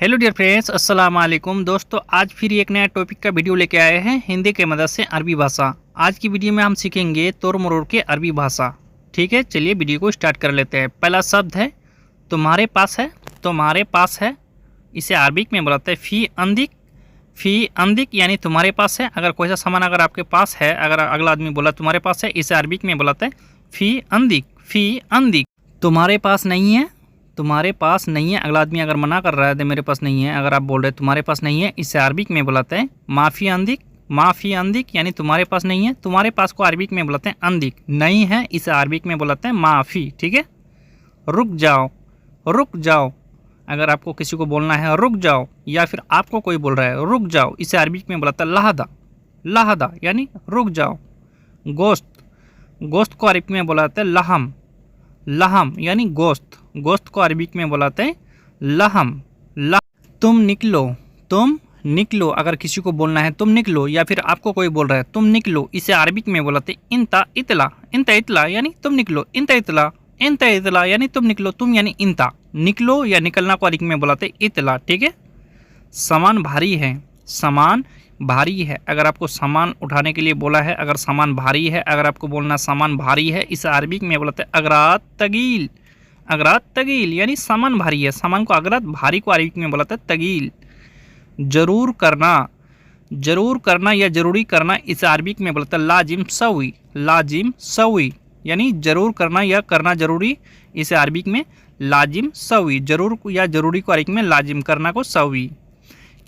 Hello dear friends, अस्सलाम वालेकुम दोस्तों। आज फिर एक नया टॉपिक का वीडियो लेके आए हैं हिंदी के मदद से अरबी भाषा। आज की वीडियो में हम सीखेंगे तोड़ मरोड़ के अरबी भाषा। ठीक है, चलिए वीडियो को स्टार्ट कर लेते हैं। पहला शब्द है तुम्हारे पास है। तुम्हारे पास है, इसे अरबिक में बुलाते हैं फ़ी अंदिक। फ़ी अंदिक यानी तुम्हारे पास है। अगर कोई सा सामान अगर आपके पास है, अगर अगला आदमी बोला तुम्हारे पास है, इसे अरबिक में बुलाते हैं फ़ी अंदिक। फ़ी अंदिक। तुम्हारे पास नहीं है, तुम्हारे पास नहीं है। अगला आदमी अगर मना कर रहा है तो मेरे पास नहीं है, अगर आप बोल रहे तुम्हारे पास नहीं है, इसे अरबिक में बुलाते हैं माफ़ी अंदिक। माफ़ी अंदिक यानी तुम्हारे पास नहीं है। तुम्हारे पास को अरबिक में बुलाते हैं अंदिक। नहीं है, इसे अरबिक में बुलाते हैं माफ़ी। ठीक है। रुक जाओ, रुक जाओ। अगर आपको किसी को बोलना है रुक जाओ, या फिर आपको कोई बोल रहा है रुक जाओ, इसे अरबिक में बुलाता है लहदा। लहदा यानी रुक जाओ। गोश्त, गोश्त को अरबिक में बुलाते हैं लहम। लहम यानी गोश्त। गोश्त को अरबिक में बुलाते हैं लहम। तुम निकलो, तुम निकलो। अगर किसी को बोलना है तुम निकलो, या फिर आपको कोई बोल रहा है तुम निकलो, इसे अरबिक में बुलाते हैं इंता इतला। इंता इतला यानी तुम निकलो। इंता इतला, इंता इतला यानी तुम निकलो। तुम यानी इंता, निकलो या निकलना को अरबिक में बुलाते हैं इतला। ठीक है। सामान भारी है। सामान भारी है। अगर आपको सामान उठाने के लिए बोला है, अगर सामान भारी है, अगर आपको बोलना सामान भारी है, इसे अरबिक में बोलते हैं अगरात तगील। अगरात तगील यानी सामान भारी है। सामान को अगरात, भारी को अरबिक में बोलते हैं तगील। जरूर करना, जरूर करना या जरूरी करना, इसे अरबिक में बोलते हैं लाजिम सवी। लाजिम सवी यानी जरूर करना या करना जरूरी, इसे अरबिक में लाजिम सवी। जरूर या जरूरी को अरबिक में लाजिम, करना को सवी।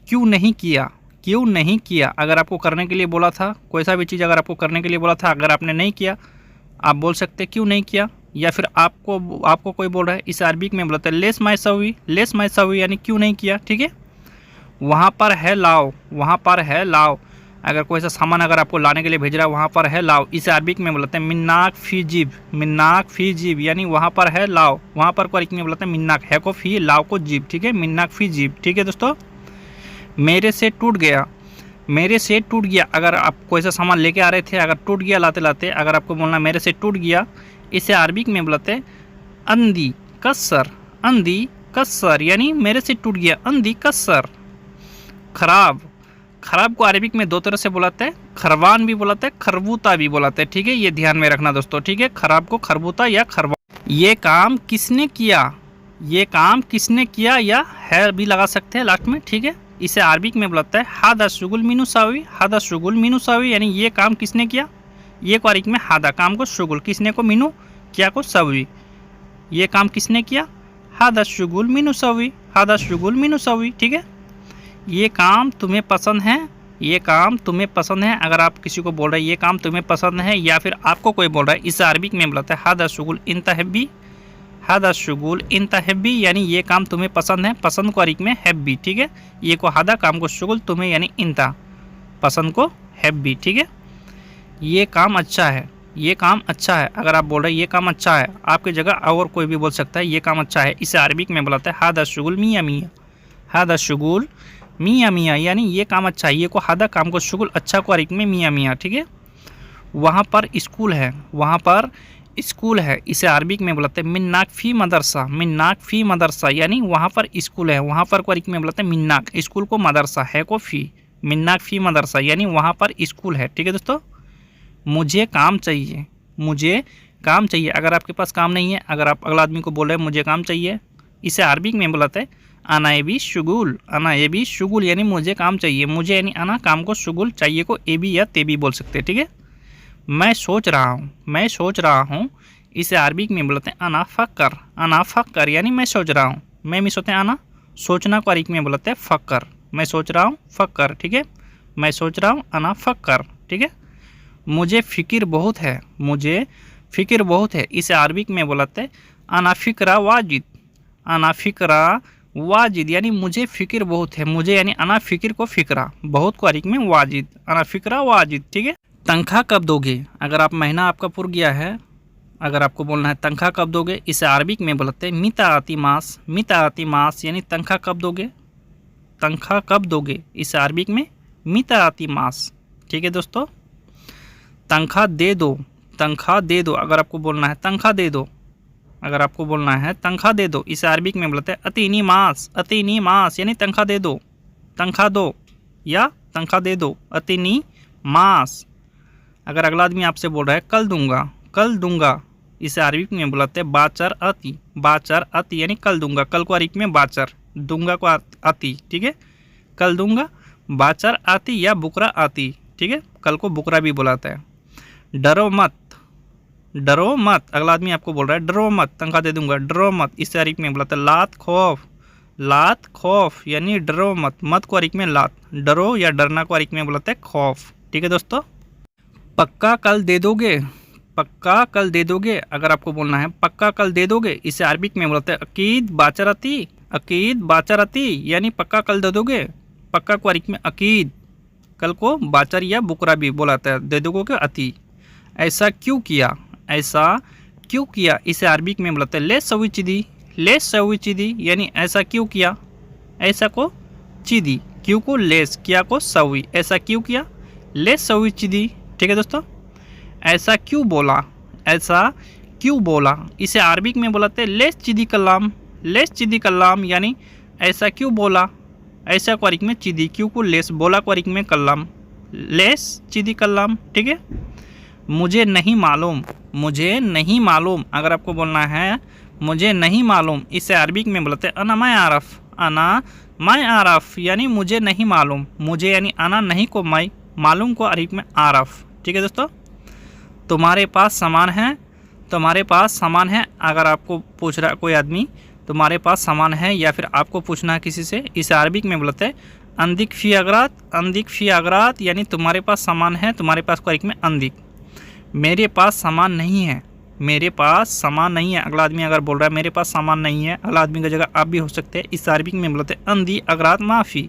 क्यों नहीं किया, क्यों नहीं किया। अगर आपको करने के लिए बोला था, कोई सा भी चीज़ अगर आपको करने के लिए बोला था, अगर आपने नहीं किया, आप बोल सकते क्यों नहीं किया। या फिर आपको कोई बोल रहा है, इसे अरबिक में बोलते हैं लेस माई सवी। लेस माई सवी यानी क्यों नहीं किया। ठीक है। वहाँ पर है लाओ। वहाँ पर है लाओ। अगर कोई सा सामान अगर आपको लाने के लिए भेज रहा है, वहाँ पर है लाओ, इसे अरबिक में बोलते हैं मिन्नाक फ़ी जीब। मिन्नाक फ़ी जीब यानी वहाँ पर है लाओ। वहाँ पर को अरबिक में बोलते हैं मिन्नाक, है को फ़ी, लाओ को जीब। ठीक है, मिन्नाक फ़ी जीब। ठीक है दोस्तों। मेरे से टूट गया। मेरे से टूट गया, अगर आप कोई सा सामान लेके आ रहे थे, अगर टूट गया लाते लाते, अगर आपको बोलना मेरे से टूट गया, इसे अरबिक में बोलते हैं अंधी कसर। अंधी कसर यानी मेरे से टूट गया, अंधी कसर। खराब, खराब को अरबिक में दो तरह से बुलाते हैं, खरवान भी बुलाते हैं, खरबूता भी बुलाते हैं। ठीक है, ये ध्यान में रखना दोस्तों। ठीक है, खराब को खरबूता या खरवान। ये काम किसने किया, ये काम किसने किया, या है भी लगा सकते हैं लास्ट में। ठीक है, इसे अरबिक में बुलाता है हादा शुगुल मिनुसावी। हादा शुगुल मिनुसावी यानी ये काम किसने किया। ये को अरबिक में हादा, काम को शुगुल, किसने को मिनु, क्या को सवी। ये काम किसने किया, हादा शुगुल मिनुसावी। हादा शुगुल मिनुसावी। ठीक है। ये काम तुम्हें पसंद है। ये काम तुम्हें पसंद है। अगर आप किसी को बोल रहे हैं ये काम तुम्हें पसंद है, या फिर आपको कोई बोल रहा है, इसे अरबिक में बुलाता है हादा शुगुल इंता हैब्बी। हादा शुगुल इंता हैब्बी यानी ये काम तुम्हें पसंद है। पसंद को अरबिक में हैब्बी। ठीक है। ये को हादा, काम को शुगुल, तुम्हें यानी इंता, पसंद को हैब्बी। ठीक है। ये काम अच्छा है। ये काम अच्छा है। अगर आप बोल रहे हैं ये काम अच्छा है, आपकी जगह और कोई भी बोल सकता है ये काम अच्छा है, इसे अरबिक में बुलाता है हादा शुगुल मियाँ मियाँ। हादा शुगुल मियाँ मियाँ यानी ये काम अच्छा है। ये को हादा, काम को शुगुल, अच्छा को अरबिक में मियाँ मियाँ। ठीक है। वहाँ पर स्कूल है। वहाँ पर स्कूल है, इसे अरबिक में बुलाते हैं मिन्नाक फ़ी मदरसा। मिन्नाक फ़ी मदरसा यानी वहाँ पर स्कूल है। वहाँ पर को अरबिक में बुलाते हैं मिन्नाक, स्कूल को मदरसा, है को फ़ी, मिन्नाक फ़ी मदरसा यानी वहाँ पर स्कूल है। ठीक है दोस्तों। मुझे काम चाहिए। मुझे काम चाहिए, अगर आपके पास काम नहीं है, अगर आप अगला आदमी को बोल रहे हैं मुझे काम चाहिए, इसे अरबिक में बुलाते हैं आना ए बी शुगुल। आना ए बी शुगुल यानी मुझे काम चाहिए। मुझे यानी आना, काम को शुगुल, चाहिए को ए बी या ते बी बोल सकते हैं। ठीक है। मैं सोच रहा हूँ। मैं सोच रहा हूँ, इसे अरबिक में बोलते हैं अना फ़क्कर। अना फ़क्कर यानी मैं सोच रहा हूँ। मैं मिस होते हैं आना, सोचना को अरबिक में बोलते हैं फ़क्कर। मैं सोच रहा हूँ, फ़क्कर। ठीक है। मैं सोच रहा हूँ, अना फ़क्कर। ठीक है। मुझे फ़िक्र बहुत है। मुझे फ़िक्र बहुत है, इसे अरबिक में बोलते हैं अना फ़िक्रा वाजिद। अना फ़िक्रा वाजिद यानी मुझे फ़िक्र बहुत है। मुझे यानी अना फ़िक्र को फ़िक्रा, बहुत को अरबिक में वाजिद, अना फ़िक्रा वाजिद। ठीक है। तनख्वाह कब दोगे, अगर आप महीना आपका पुर गया है, अगर आपको बोलना है तनख्वाह कब दोगे, इसे अरबिक में बोलते हैं मिता आती मास। मिता आती मास यानी तनख्वाह कब दोगे। तनख्वाह कब दोगे, इसे अरबिक में मिता आती मास। ठीक है दोस्तों। तनख्वाह दे दो। तनख्वाह दे दो, अगर आपको बोलना है तनख्वाह दे दो, अगर आपको बोलना है तनख्वाह दे दो, इसे अरबिक में बोलते हैं अतीनी मास, अतीनी मास यानी तनख्वाह दे दो, तनख्वाह दो या तनख्वाह दे दो, अतीनी मास। अगर अगला आदमी आपसे बोल रहा है कल दूंगा, कल दूंगा, इसे अरबिक में बुलाते हैं बाचर आती, बाचर आती यानी कल दूंगा, कल को अरबिक में बाचर, दूंगा को आती, ठीक है, कल दूंगा, बाचर आती या बुकरा आती, ठीक है, कल को बुकरा भी बुलाता है। डरो मत, डरो मत, अगला आदमी आपको बोल रहा है डरो मत, तनख्वाह दे दूंगा, डरो मत, इसे अरबिक में बुलाता है लात खौफ, लात खौफ यानी डरो मत, मत को अरबिक में लात, डरो या डरना को अरबिक में बुलाते हैं खौफ, ठीक है दोस्तों। पक्का कल दे दोगे, पक्का कल दे दोगे, अगर आपको बोलना है पक्का कल दे दोगे, इसे अरबिक में बोलते हैं अकीद बाचरती, अकीद बाचरती यानी पक्का कल दे दोगे, पक्का को अरबिक में अकीद, कल को बाचर या बुकरा भी बोलाता है, दे दोगे के अति। ऐसा क्यों किया, ऐसा क्यों किया, इसे अरबिक में बोलते हैं ले सवी चिदी, ले सवी चिदी यानी ऐसा क्यों किया, ऐसा को चिदी, क्यों को लेस, किया को सवी, ऐसा क्यों किया, ले सवी चिदी, ठीक है दोस्तों। ऐसा क्यों बोला, ऐसा क्यों बोला, इसे अरबिक में बोलाते हैं लेस चिदी कलाम, लेस चिदी कलाम यानी ऐसा क्यों बोला, ऐसा को अरबिक में चिदी, क्यों को लेस, बोला को अरबिक में कलाम, लेस चिदी कलाम, ठीक है। मुझे नहीं मालूम, मुझे नहीं मालूम, अगर आपको बोलना है मुझे नहीं मालूम, इसे अरबिक में बोलते हैं अना मैं आरफ, अना मैं आरफ यानी मुझे नहीं मालूम, मुझे यानी अना नहीं को मैं, मालूम को अरबिक में आरफ, ठीक है दोस्तों। तुम्हारे पास सामान है, तुम्हारे पास सामान है, अगर आपको पूछ रहा कोई आदमी तुम्हारे पास सामान है या फिर आपको पूछना है किसी से, इसे अरबिक में बोलते हैं अंदिक फ़ी अगरात, अंदिक फ़ी अगरात यानी तुम्हारे पास सामान है, तुम्हारे पास को अरबिक में अंदिक। मेरे पास सामान नहीं है, मेरे पास सामान नहीं है, अगला आदमी अगर बोल रहा है मेरे पास सामान नहीं है, अगला आदमी की जगह आप भी हो सकते हैं, इस अरबिक में बोलते हैं अंधी अगरात माफ़ी,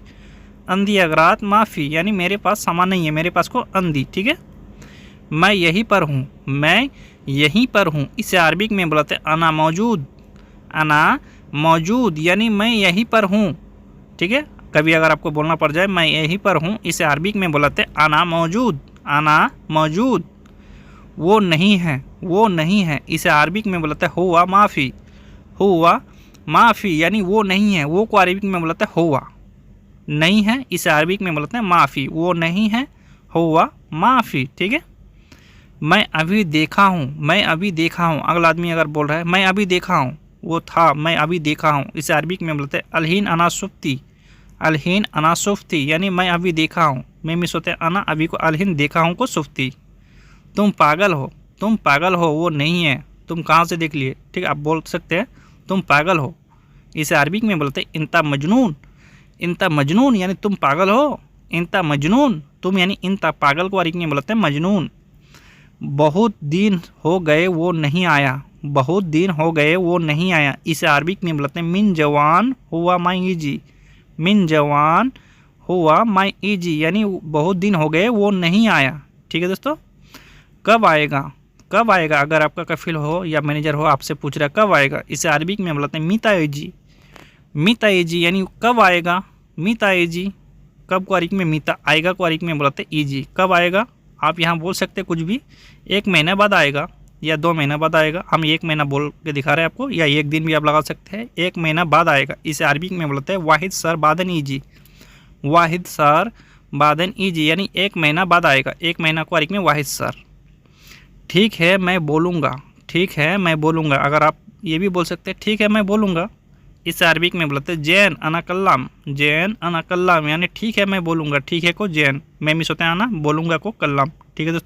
अंधी अगरात माफ़ी यानी मेरे पास सामान नहीं है, मेरे पास को अंधी, ठीक है। मैं यहीं पर हूँ, मैं यहीं पर हूँ, इसे अरबिक में बोलते हैं अना मौजूद, अना मौजूद यानी मैं यहीं पर हूँ, ठीक है। कभी अगर आपको बोलना पड़ जाए मैं यहीं पर हूँ, इसे अरबिक में बोलते हैं अना मौजूद, अना मौजूद। वो नहीं है, वो नहीं है, इसे अरबिक में बोलते हैं हुआ माफ़ी, हुआ माफ़ी यानी वो नहीं है, वो को अरबिक में बोलते हैं हुआ, नहीं है, इसे अरबिक में बोलते हैं माफ़ी, वो नहीं है, हुआ माफ़ी, ठीक है। मैं अभी देखा हूँ, मैं अभी देखा हूँ, अगला आदमी अगर बोल रहा है मैं अभी देखा हूँ, वो था, मैं अभी देखा हूँ, इसे अरबिक में बोलते हैं अलहीन अना सुफ्ती, अलहीन अना सुफ्ती यानी मैं अभी देखा हूँ, मैं मिस होते अना अभी को अलहीन देखा हूँ को सुफ्ती। तुम पागल हो, तुम पागल हो, वो नहीं है, तुम कहाँ से देख लिए, ठीक है, आप बोल सकते हैं तुम पागल हो, इसे अरबिक में बोलते हैं इंता मजनून, इंता मजनून यानी तुम पागल हो, इंता मजनून, तुम यानी इंता, पागल को अरबिक में बोलते हैं मजनून। बहुत दिन हो गए वो नहीं आया, बहुत दिन हो गए वो नहीं आया, इसे अरबिक में बोलते हैं मिन जवान हुआ माई ईजी, मिन जवान हुआ माई ईजी यानी बहुत दिन हो गए वो नहीं आया, ठीक है दोस्तों। कब आएगा, कब आएगा, अगर आपका कफिल हो या मैनेजर हो आपसे पूछ रहा है कब आएगा, इसे अरबिक में बोलते हैं मीता एजी, मीता एजी यानी कब आएगा, मीता एजी, कब को अरबिक में मीता, आएगा को अरबिक में बोलते हैं ईजी, कब आएगा, आप यहाँ बोल सकते हैं कुछ भी, 1 महीने बाद आएगा या 2 महीना बाद आएगा, हम 1 महीना बोल के दिखा रहे हैं आपको, या 1 दिन भी आप लगा सकते हैं, 1 महीना बाद आएगा, इसे अरबिक में बोलते हैं वाहिद सर बादन ईजी, वाहिद सर बादन ईजी यानी 1 महीना बाद आएगा, 1 महीना को अरबिक में वाहिद सर। ठीक है मैं बोलूँगा, ठीक है मैं बोलूँगा, अगर आप ये भी बोल सकते हैं ठीक है मैं बोलूँगा, इसे अरबिक में बोलते हैं जैन अना कल्लाम, जैन अना कल्लाम यानी ठीक है मैं बोलूँगा, ठीक है को जैन, मैं मिस होते हैं आना, बोलूँगा को कल्लाम, ठीक है दोस्तों।